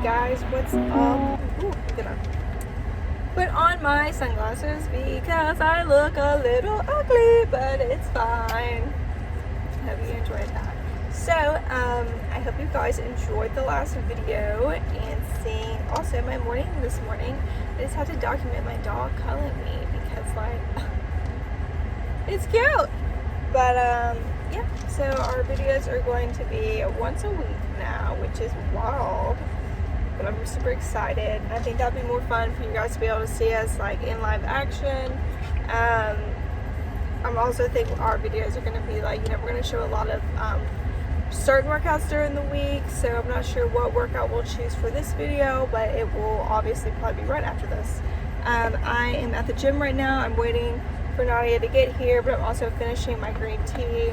Guys, what's up? Ooh, I'm gonna put on my sunglasses because I look a little ugly, but it's fine. Hope you enjoyed that. So, I hope you guys enjoyed the last video and seeing also my morning this morning. I just had to document my dog culling me because, like, it's cute. But, yeah, so our videos are going to be once a week now, which is wild. But I'm super excited. I think that'd be more fun for you guys to be able to see us like in live action. I'm also thinking our videos are going to be like, you know, we're going to show a lot of certain workouts during the week. So I'm not sure what workout we'll choose for this video, but it will obviously probably be right after this. I am at the gym right now. I'm waiting for Nadia to get here, but I'm also finishing my green tea.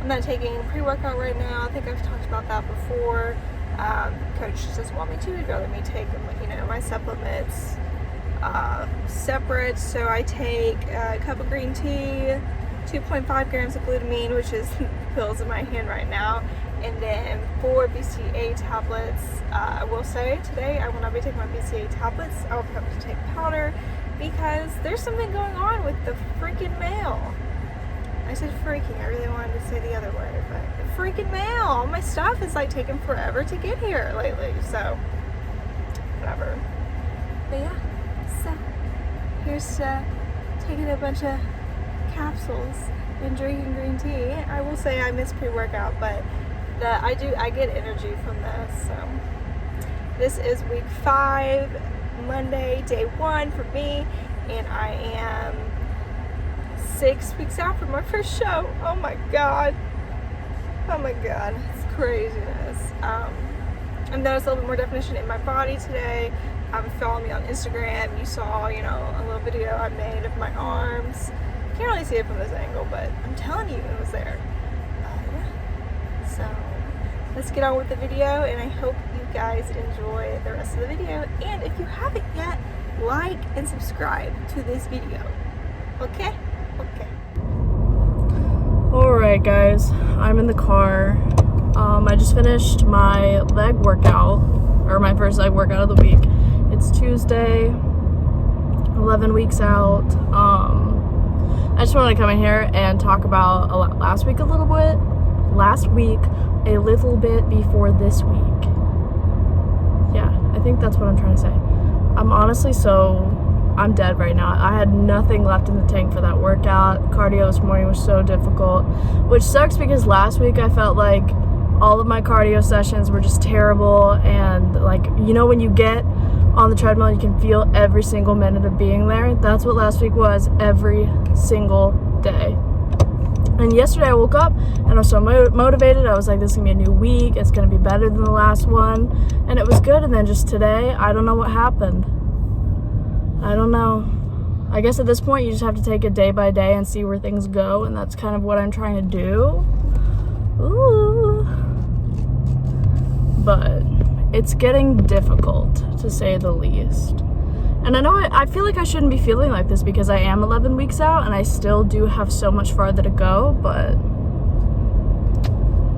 I'm not taking pre-workout right now. I think I've talked about that before. Coach doesn't want me to. He'd rather me take, you know, my supplements separate. So I take a cup of green tea, 2.5 grams of glutamine, which is the pills in my hand right now, and then 4 BCA tablets. I will say today I will not be taking my BCA tablets. I will have to take powder because there's something going on with the freaking mail. I said freaking, I really wanted to say the other word, but the freaking mail, all my stuff is like taking forever to get here lately, so whatever. But yeah, so here's taking a bunch of capsules and drinking green tea. I will say I miss pre-workout, but I get energy from this. So this is week 5, Monday, day 1 for me, and I am 6 weeks out from my first show. Oh my god, it's craziness. I noticed a little bit more definition in my body today. Follow me on Instagram. You saw, you know, a little video I made of my arms. Can't really see it from this angle, but I'm telling you, it was there. Yeah. So let's get on with the video, and I hope you guys enjoy the rest of the video. And if you haven't yet, like and subscribe to this video. Okay. Alright guys, I'm in the car. I just finished my leg workout, or my first leg workout of the week. It's Tuesday, 11 weeks out. I just wanted to come in here and talk about last week a little bit before this week. Yeah, I think that's what I'm trying to say. I'm dead right now. I had nothing left in the tank for that workout. Cardio this morning was so difficult, which sucks because last week I felt like all of my cardio sessions were just terrible, and like, you know, when you get on the treadmill you can feel every single minute of being there. That's what last week was, every single day. And yesterday I woke up and I was so motivated. I was like, this is gonna be a new week, it's gonna be better than the last one, and it was good. And then just today, I don't know what happened. I don't know. I guess at this point you just have to take it day by day and see where things go, and that's kind of what I'm trying to do. Ooh. But it's getting difficult, to say the least. And I know I feel like I shouldn't be feeling like this because I am 11 weeks out and I still do have so much farther to go, but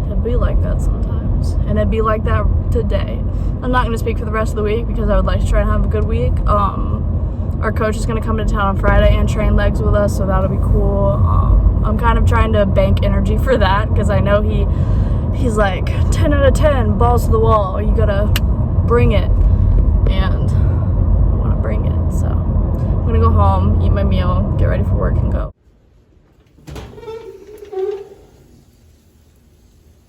it'd be like that sometimes. And it'd be like that today. I'm not going to speak for the rest of the week because I would like to try and have a good week. Our coach is going to come to town on Friday and train legs with us, so that'll be cool. I'm kind of trying to bank energy for that because I know he's like 10 out of 10, balls to the wall, you gotta bring it, and I want to bring it, so I'm gonna go home, eat my meal, get ready for work, and go.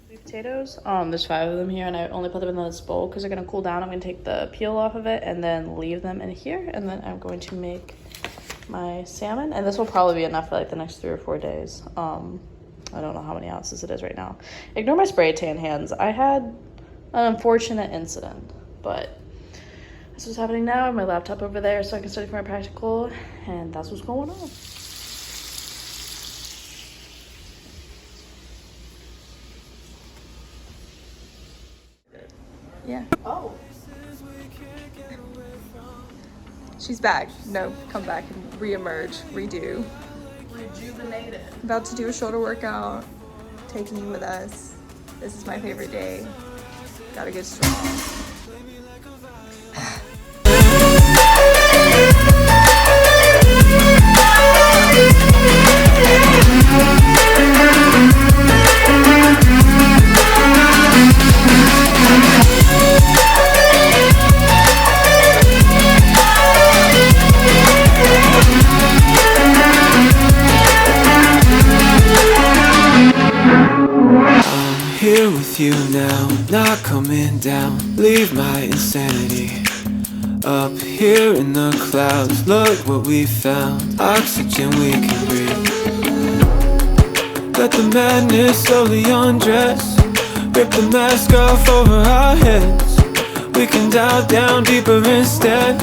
Potatoes. There's 5 of them here, and I only put them in this bowl because they're gonna cool down. I'm gonna take the peel off of it and then leave them in here, and then I'm going to make my salmon, and this will probably be enough for like the next 3 or 4 days. I don't know how many ounces it is right now. Ignore my spray tan hands. I had an unfortunate incident, but this is what's happening now. I have my laptop over there so I can study for my practical, and that's what's going on. Yeah. Oh. She's back. No, come back and re-emerge, redo. Rejuvenated. About to do a shoulder workout. Taking you with us. This is my favorite day. Gotta get strong. Here with you now, not coming down. Leave my insanity up here in the clouds. Look what we found, oxygen we can breathe. Let the madness slowly undress. Rip the mask off over our heads. We can dive down deeper instead.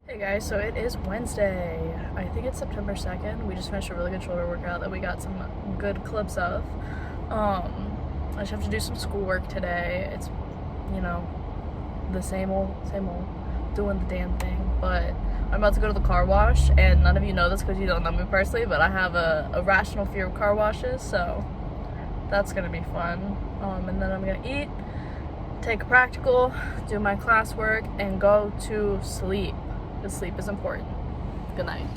Hey guys, so it is Wednesday. I think it's September 2nd. We just finished a really good shoulder workout that we got some good clips of. I just have to do some schoolwork today. It's, you know, the same old, doing the damn thing. But I'm about to go to the car wash, and none of you know this because you don't know me personally, but I have a irrational fear of car washes, so that's gonna be fun. And then I'm gonna eat, take a practical, do my classwork, and go to sleep. Because sleep is important. Good night.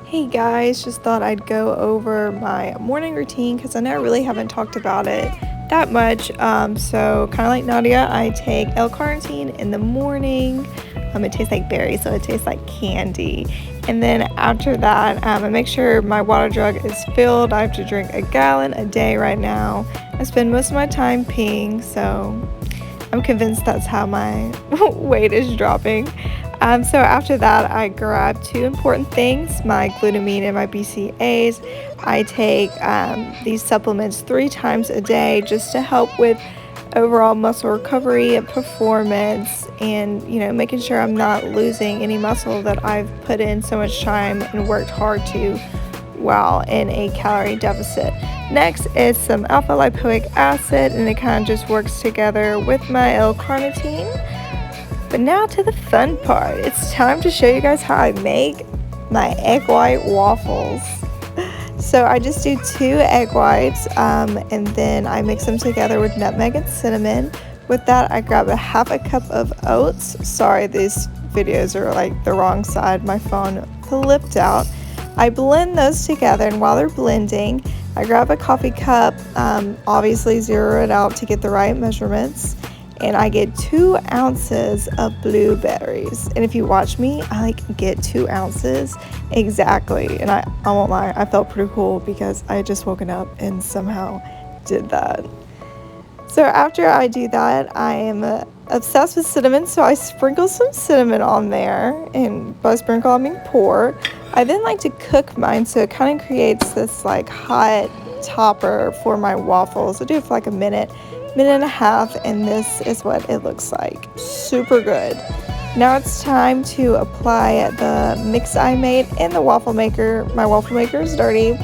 Hey guys, just thought I'd go over my morning routine because I know I really haven't talked about it that much. So kind of like Nadia, I take L-carnitine in the morning. It tastes like berries, so it tastes like candy. And then after that, I make sure my water jug is filled. I have to drink 1 gallon a day right now. I spend most of my time peeing, so I'm convinced that's how my weight is dropping. So after that, I grab 2 important things, my glutamine and my BCAAs. I take these supplements 3 times a day just to help with overall muscle recovery and performance, and, you know, making sure I'm not losing any muscle that I've put in so much time and worked hard to while in a calorie deficit. Next is some alpha lipoic acid, and it kind of just works together with my L-carnitine. But now to the fun part. It's time to show you guys how I make my egg white waffles. So I just do 2 egg whites, and then I mix them together with nutmeg and cinnamon. With that, I grab a 1/2 cup of oats. Sorry, these videos are like the wrong side. My phone flipped out. I blend those together, and while they're blending, I grab a coffee cup, obviously zero it out to get the right measurements. And I get 2 ounces of blueberries. And if you watch me, I like get 2 ounces exactly. And I won't lie, I felt pretty cool because I had just woken up and somehow did that. So after I do that, I am obsessed with cinnamon, so I sprinkle some cinnamon on there. And by sprinkle, I mean pour. I then like to cook mine, so it kind of creates this like hot topper for my waffles. I do it for like a minute and a half, and this is what it looks like. Super good. Now it's time to apply the mix I made in the waffle maker. My waffle maker is dirty,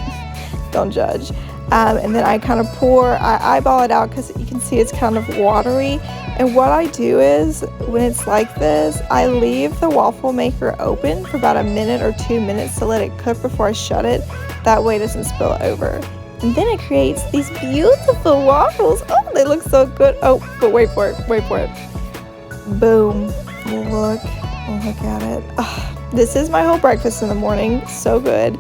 don't judge. And then I kind of I eyeball it out because you can see it's kind of watery. And what I do is, when it's like this, I leave the waffle maker open for about 1 minute or 2 minutes to let it cook before I shut it. That way it doesn't spill over. And then it creates these beautiful waffles. Oh, they look so good. Oh, but wait for it. Boom. Look at it. Oh, this is my whole breakfast in the morning. So good.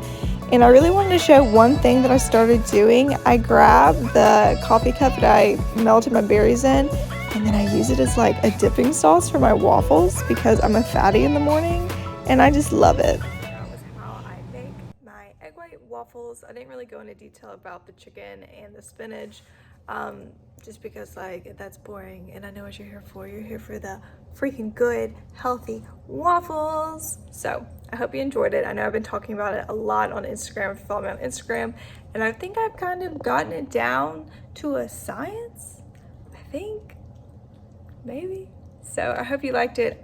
And I really wanted to show one thing that I started doing. I grabbed the coffee cup that I melted my berries in. and then I use it as like a dipping sauce for my waffles because I'm a fatty in the morning and I just love it. That was how I make my egg white waffles. I didn't really go into detail about the chicken and the spinach, just because like that's boring, and I know what you're here for. You're here for the freaking good, healthy waffles. So I hope you enjoyed it. I know I've been talking about it a lot on Instagram. If you follow me on Instagram, and I think I've kind of gotten it down to a science, I think, maybe. So I hope you liked it.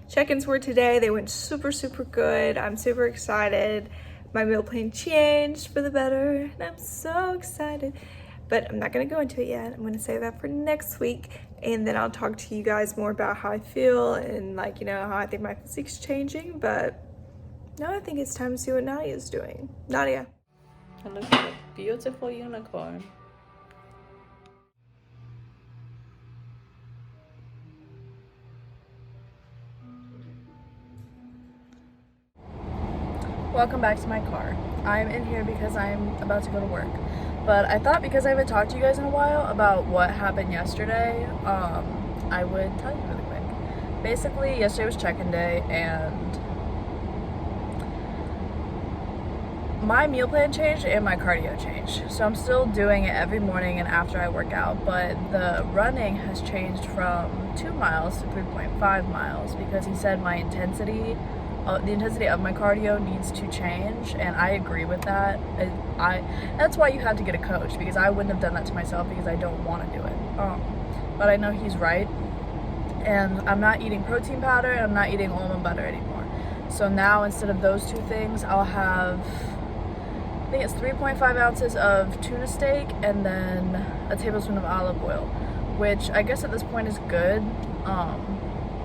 Check-ins were today. They went super good. I'm super excited. My meal plan changed for the better, and I'm so excited. But I'm not gonna go into it yet. I'm gonna save that for next week, and then I'll talk to you guys more about how I feel and like, you know, how I think my physique's changing. But now I think it's time to see what Nadia's doing. Nadia. And look at a beautiful unicorn. Welcome back to my car. I'm in here because I'm about to go to work. But I thought because I haven't talked to you guys in a while about what happened yesterday, I would tell you really quick. Basically, yesterday was check-in day, and my meal plan changed and my cardio changed. So I'm still doing it every morning and after I work out, but the running has changed from 2 miles to 3.5 miles because he said my intensity, the intensity of my cardio needs to change, and I agree with that. That's why you have to get a coach, because I wouldn't have done that to myself because I don't want to do it. But I know he's right, and I'm not eating protein powder and I'm not eating almond butter anymore. So now instead of those two things, I'll have, I think it's 3.5 ounces of tuna steak and then a tablespoon of olive oil, which I guess at this point is good.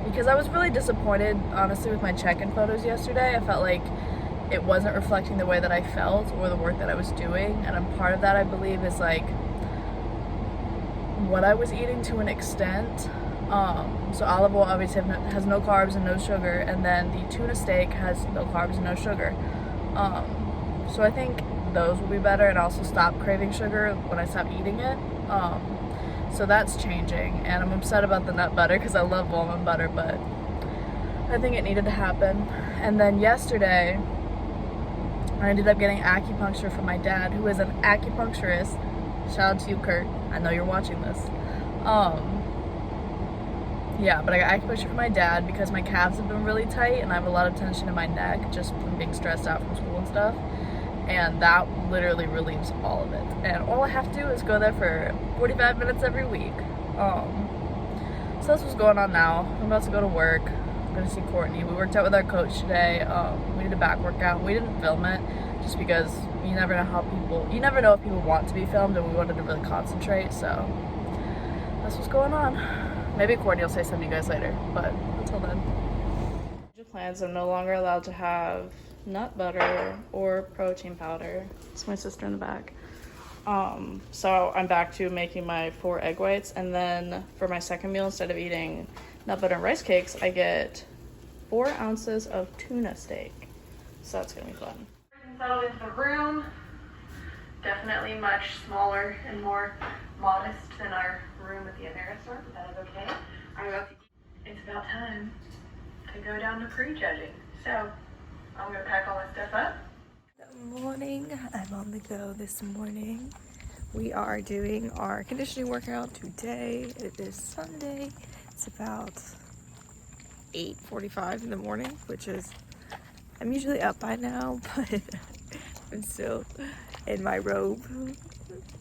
Because I was really disappointed, honestly, with my check-in photos yesterday. I felt like it wasn't reflecting the way that I felt or the work that I was doing, and a part of that, I believe, is like what I was eating to an extent. So olive oil obviously has no carbs and no sugar, and then the tuna steak has no carbs and no sugar. So I think those will be better, and also stop craving sugar when I stop eating it. So that's changing, and I'm upset about the nut butter because I love almond butter, but I think it needed to happen. And then yesterday, I ended up getting acupuncture from my dad, who is an acupuncturist. Shout out to you, Kurt. I know you're watching this. Yeah, but I got acupuncture from my dad because my calves have been really tight, and I have a lot of tension in my neck just from being stressed out from school and stuff. And that literally relieves all of it. And all I have to do is go there for 45 minutes every week. So that's what's going on now. I'm about to go to work. I'm gonna see Courtney. We worked out with our coach today. We did a back workout. We didn't film it just because you never know if people want to be filmed, and we wanted to really concentrate. So that's what's going on. Maybe Courtney will say something to you guys later, but until then. Plans, I'm no longer allowed to have nut butter or protein powder. It's my sister in the back. So I'm back to making my 4 egg whites, and then for my second meal, instead of eating nut butter and rice cakes, I get 4 ounces of tuna steak. So that's gonna be fun. Settled into the room. Definitely much smaller and more modest than our room at the Ameristar, but that is okay. I'm about to eat. It's about time to go down to prejudging. So I'm gonna pack all my stuff up. Good morning. I'm on the go this morning. We are doing our conditioning workout today. It is Sunday. It's about 8:45 in the morning, which is, I'm usually up by now, but I'm still in my robe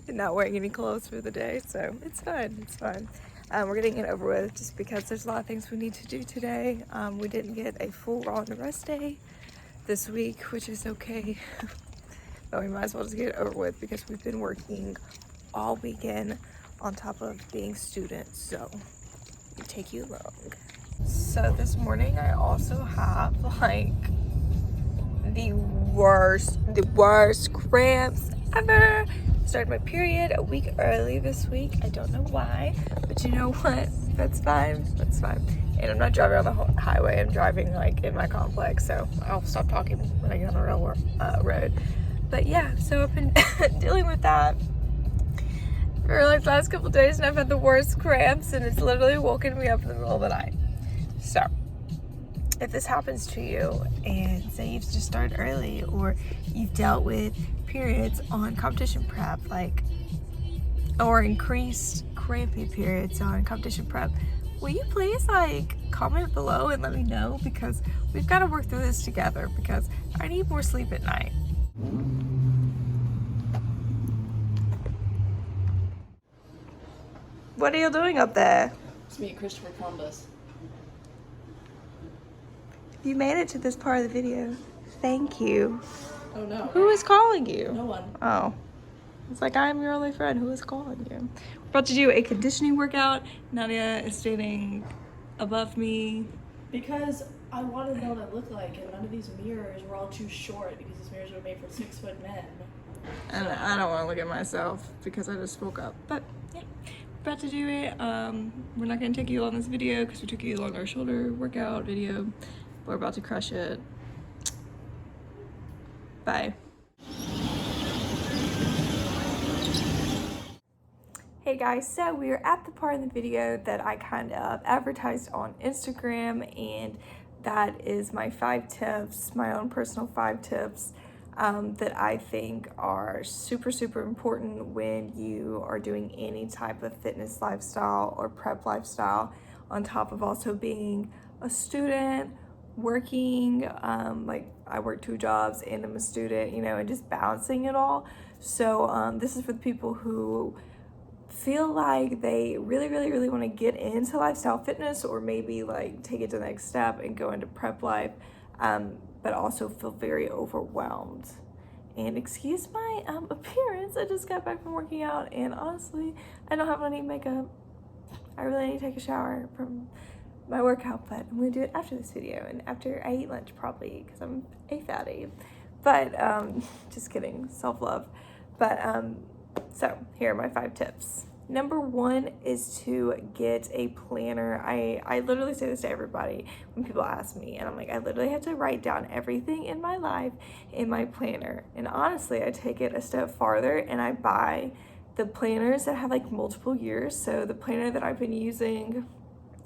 and not wearing any clothes for the day, so it's fine. It's fine. We're getting it over with just because there's a lot of things we need to do today. We didn't get a full raw and rest day this week, which is okay. But we might as well just get it over with because we've been working all weekend on top of being students, so it take you long. So this morning I also have like the worst cramps ever. Started my period a week early this week. I don't know why, but you know what? That's fine. That's fine. And I'm not driving on the highway. I'm driving like in my complex, so I'll stop talking when I get on the real road. But yeah, so I've been dealing with that. for like the last couple days, and I've had the worst cramps, and it's literally woken me up in the middle of the night. So if this happens to you, and say you've just started early, or you've dealt with periods on competition prep, like, or increased crampy periods on competition prep, will you please like comment below and let me know, because we've got to work through this together, because I need more sleep at night. What are you doing up there? It's me, Christopher Columbus. You made it to this part of the video. Thank you. Oh no. Who is calling you? No one. Oh. It's like, I'm your only friend. Who is calling you? We're about to do a conditioning workout. Nadia is standing above me. Because I wanted to know what I look like, and none of these mirrors were all too short, because these mirrors were made for 6-foot men. And I don't want to look at myself because I just woke up. But yeah, we're about to do it. We're not going to take you on this video because we took you on our shoulder workout video. We're about to crush it. Bye. Hey guys, so we are at the part of the video that I kind of advertised on Instagram, and that is my 5 tips, my own personal 5 tips that I think are super, super important when you are doing any type of fitness lifestyle or prep lifestyle, on top of also being a student, working, like I work 2 jobs and I'm a student, you know, and just balancing it all. So this is for the people who feel like they really want to get into lifestyle fitness, or maybe like take it to the next step and go into prep life, but also feel very overwhelmed. And excuse my appearance, I just got back from working out, and honestly I don't have any makeup. I really need to take a shower from my workout, but I'm gonna do it after this video and after I eat lunch, probably, because I'm a fatty. But just kidding, self-love. But so here are my 5 tips. Number 1 is to get a planner. I literally say this to everybody when people ask me, and I'm like, I literally have to write down everything in my life in my planner. And honestly, I take it a step farther and I buy the planners that have like multiple years. So the planner that I've been using,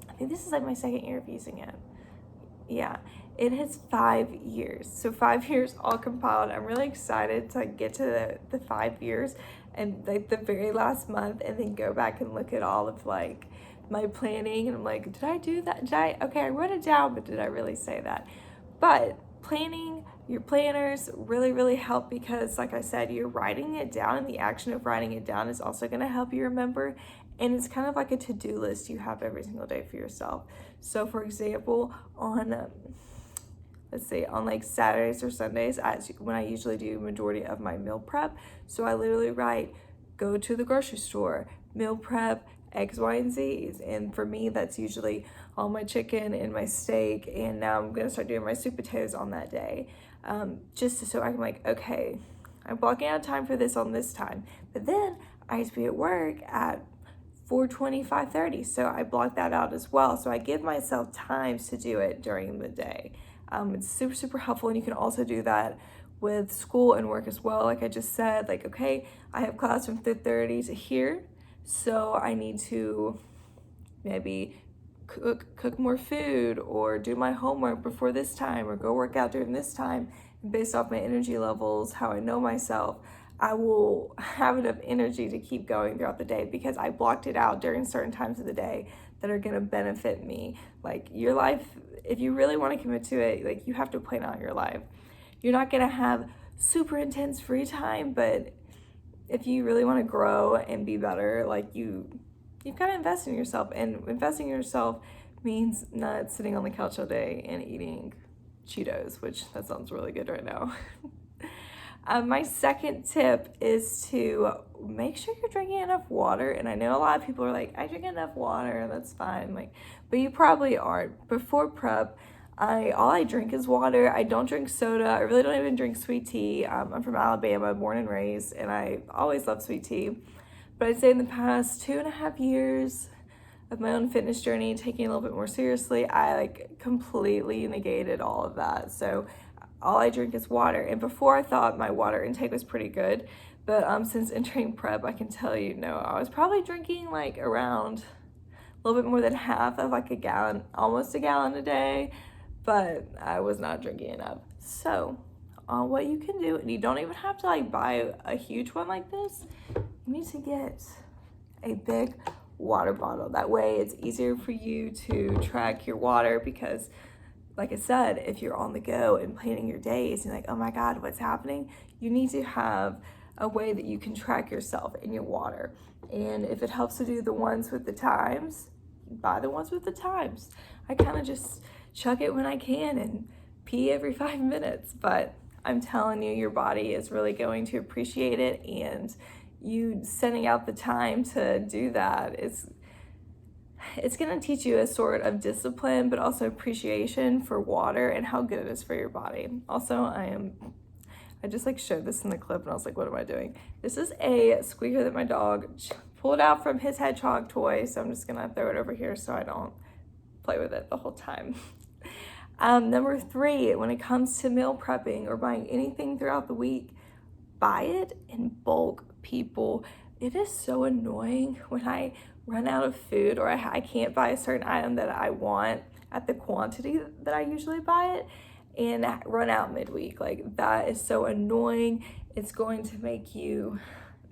I think this is like my 2nd year of using it. Yeah, it has 5 years. So 5 years all compiled. I'm really excited to get to the 5 years and like the very last month, and then go back and look at all of like my planning. And I'm like, did I do that? Okay, I wrote it down, but did I really say that? But planning your planners really help, because like I said, you're writing it down, and the action of writing it down is also going to help you remember. And it's kind of like a to-do list you have every single day for yourself. So for example, on let's say on like Saturdays or Sundays, when I usually do majority of my meal prep, so I literally write, go to the grocery store, meal prep X, Y, and Z's. And for me, that's usually all my chicken and my steak, and now I'm gonna start doing my sweet potatoes on that day, just so I can like, okay, I'm blocking out time for this on this time, but then I have to be at work at 4:20, 5:30, so I block that out as well. So I give myself times to do it during the day. It's super helpful, and you can also do that with school and work as well. Like I just said, like, okay, I have class from 3:30 to here, so I need to maybe cook more food, or do my homework before this time, or go work out during this time. And based off my energy levels, how I know myself, I will have enough energy to keep going throughout the day, because I blocked it out during certain times of the day that are gonna benefit me. Like your life, if you really wanna commit to it, like you have to plan out your life. You're not gonna have super intense free time, but if you really wanna grow and be better, like you've gotta invest in yourself. And investing in yourself means not sitting on the couch all day and eating Cheetos, which that sounds really good right now. My 2nd tip is to make sure you're drinking enough water. And I know a lot of people are like, I drink enough water, that's fine. Like, but you probably aren't. Before prep, all I drink is water. I don't drink soda. I really don't even drink sweet tea. I'm from Alabama, born and raised, and I always love sweet tea. But I'd say in the past 2.5 years of my own fitness journey, taking it a little bit more seriously, I like completely negated all of that. So all I drink is water. And before I thought my water intake was pretty good, but since entering prep, I can tell you, no, I was probably drinking like around a little bit more than half of like a gallon, almost a gallon a day, but I was not drinking enough. So what you can do, and you don't even have to like buy a huge one like this, you need to get a big water bottle. That way it's easier for you to track your water, because like I said, if you're on the go and planning your days, you're like, oh my God, what's happening? You need to have a way that you can track yourself in your water. And if it helps to do the ones with the times, buy the ones with the times. I kind of just chug it when I can and pee every 5 minutes, but I'm telling you, your body is really going to appreciate it, and you sending out the time to do that it's going to teach you a sort of discipline, but also appreciation for water and how good it is for your body. Also, I just like showed this in the clip and I was like, what am I doing? This is a squeaker that my dog pulled out from his hedgehog toy, so I'm just going to throw it over here so I don't play with it the whole time. Number 3, when it comes to meal prepping or buying anything throughout the week, buy it in bulk, people. It is so annoying when I run out of food, or I can't buy a certain item that I want at the quantity that I usually buy it, and run out midweek. Like, that is so annoying. It's going to make you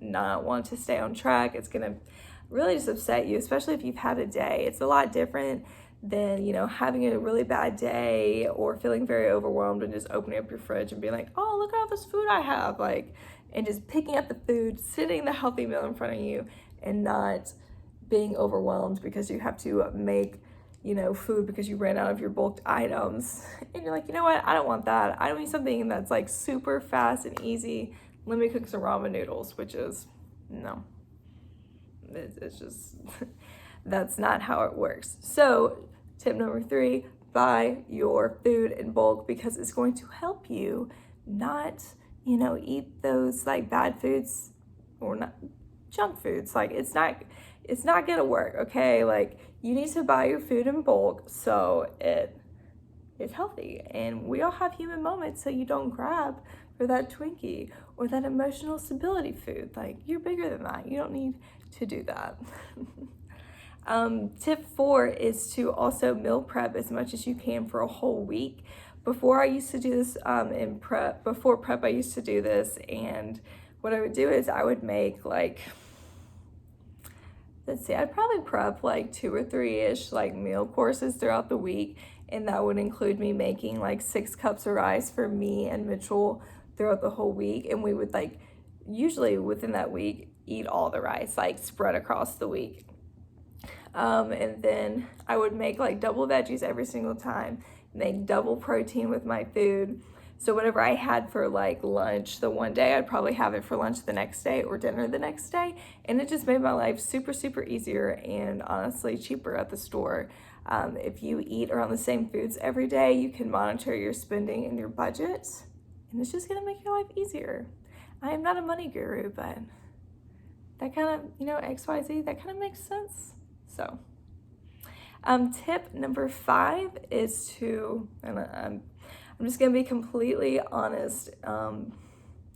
not want to stay on track. It's going to really just upset you, especially if you've had a day. It's a lot different than, you know, having a really bad day or feeling very overwhelmed and just opening up your fridge and being like, oh, look at all this food I have, like, and just picking up the food, sitting the healthy meal in front of you, and not being overwhelmed because you have to make, you know, food because you ran out of your bulked items. And you're like, you know what? I don't want that. I don't need something that's like super fast and easy. Let me cook some ramen noodles, which is, no. It's just, that's not how it works. So tip number 3, buy your food in bulk, because it's going to help you not, you know, eat those like bad foods or not junk foods. Like, it's not gonna work, okay? Like, you need to buy your food in bulk so it is healthy. And we all have human moments, so you don't grab for that Twinkie or that emotional stability food. Like, you're bigger than that. You don't need to do that. Tip 4 is to also meal prep as much as you can for a whole week. Before I used to do this before prep I used to do this, and what I would do is I would make like, let's see, I'd probably prep like 2 or 3-ish like meal courses throughout the week, and that would include me making like 6 cups of rice for me and Mitchell throughout the whole week, and we would like usually within that week eat all the rice, like spread across the week. And then I would make like double veggies every single time, make double protein with my food. So whatever I had for like lunch the one day, I'd probably have it for lunch the next day or dinner the next day. And it just made my life super, super easier and honestly cheaper at the store. If you eat around the same foods every day, you can monitor your spending and your budget, and it's just gonna make your life easier. I am not a money guru, but that kind of, you know, XYZ, that kind of makes sense. So tip number 5 is to, and I'm just gonna be completely honest,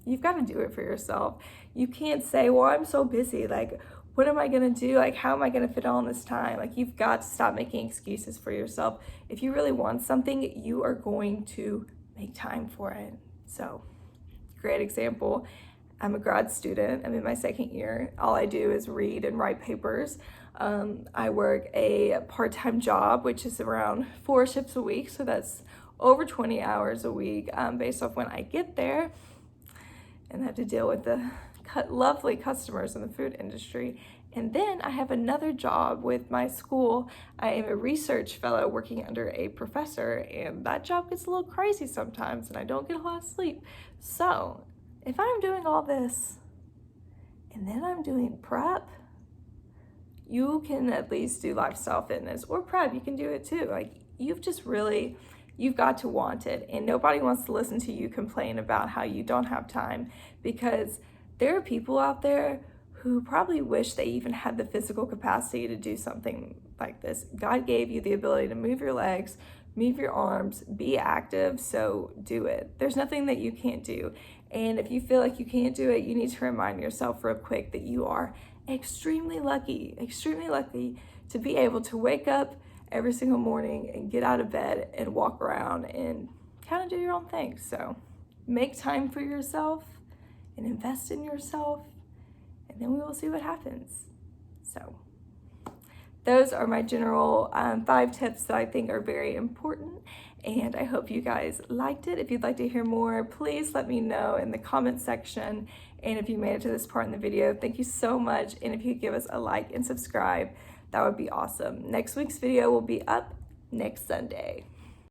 you've got to do it for yourself. You can't say, well, I'm so busy, like, what am I gonna do? Like, how am I gonna fit all this time? Like, you've got to stop making excuses for yourself. If you really want something, you are going to make time for it. So, great example. I'm a grad student. I'm in my 2nd year. All I do is read and write papers. I work a part-time job, which is around 4 shifts a week. So that's over 20 hours a week based off when I get there, and I have to deal with the lovely customers in the food industry. And then I have another job with my school. I am a research fellow working under a professor, and that job gets a little crazy sometimes, and I don't get a lot of sleep. So if I'm doing all this and then I'm doing prep, you can at least do lifestyle fitness or prep. You can do it too. Like, you've got to want it, and nobody wants to listen to you complain about how you don't have time, because there are people out there who probably wish they even had the physical capacity to do something like this. God gave you the ability to move your legs, move your arms, be active, so do it. There's nothing that you can't do. And if you feel like you can't do it, you need to remind yourself real quick that you are extremely lucky to be able to wake up every single morning and get out of bed and walk around and kind of do your own thing. So make time for yourself and invest in yourself, and then we will see what happens. So those are my general 5 tips that I think are very important, and I hope you guys liked it. If you'd like to hear more, please let me know in the comment section. And if you made it to this part in the video, thank you so much. And if you could give us a like and subscribe, that would be awesome. Next week's video will be up next Sunday.